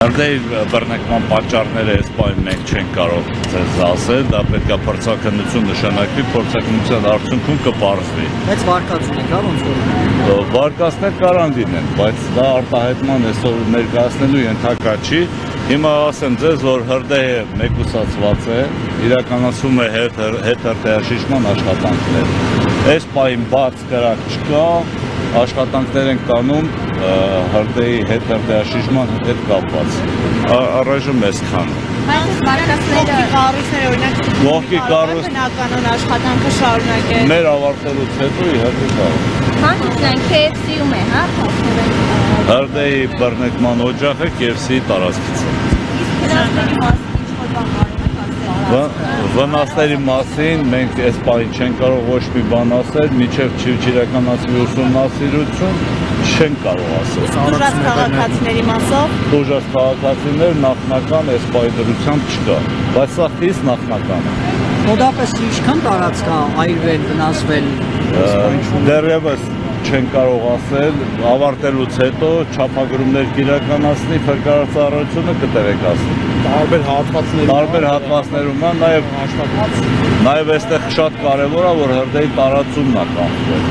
Հրդեհի բռնկման պատճառները այս պահին մենք չենք կարող ձեզ ասել, դա պետք է փորձաքննություն նշանակվի, փորձաքննության արդյունքում կպարզվի։ Բայց վարկածուն եք, ոնց որ։ Վարկածներ կարան լինեն, բայց դա արտահայտման այսօր ներկայացնելու ենթակա չի։ Հիմա ասեմ ձեզ, որ հրդեհը մեկուսացված է, իրականացում է հետհրդեհաշիժման աշխատանքներ։ Այս պահին բաց կրակ չկա, աշխատանքներ են կանում հրդեհի հետհրդեհաշիժման հետ կապված։ Առայժմ այսքան։ Բայց վարկածները կառույցները օրինակ Կողքի կառույց բնականon աշխատանքը շարունակել։ Մեր ավարտելուց հետո իհարկե կարող։ Հանդիպնան KFC-ում է, հա, փոխվել։ Հրդեհի բռնկման օջախը KFC-ի տարածքից է։ Վնասների մասին մենք այս պահին չենք կարող ոչ մի բան ասել, մինչև չիրականացվի ուսումնասիրություն չենք կարող ասել։ Ուժած քաղաքացիների մասով Ուժած քաղաքացիներ նախնական այս պահի դրությամբ չկա, բայց սա խիստ նախնական է։ Մոտապես ինչքան տարածք կա այրվել, վնասվել։ Դեռևս չեն կարող ասել, ավարտելուց հետո չափագրումներ կիրականացնի, փրկարարծառայությունը կտեղեկացնի։ Տարբեր հատվածներում է, նաև այստեղ շատ կարևոր է, որ հրդեհի տարածումն է կանխվել։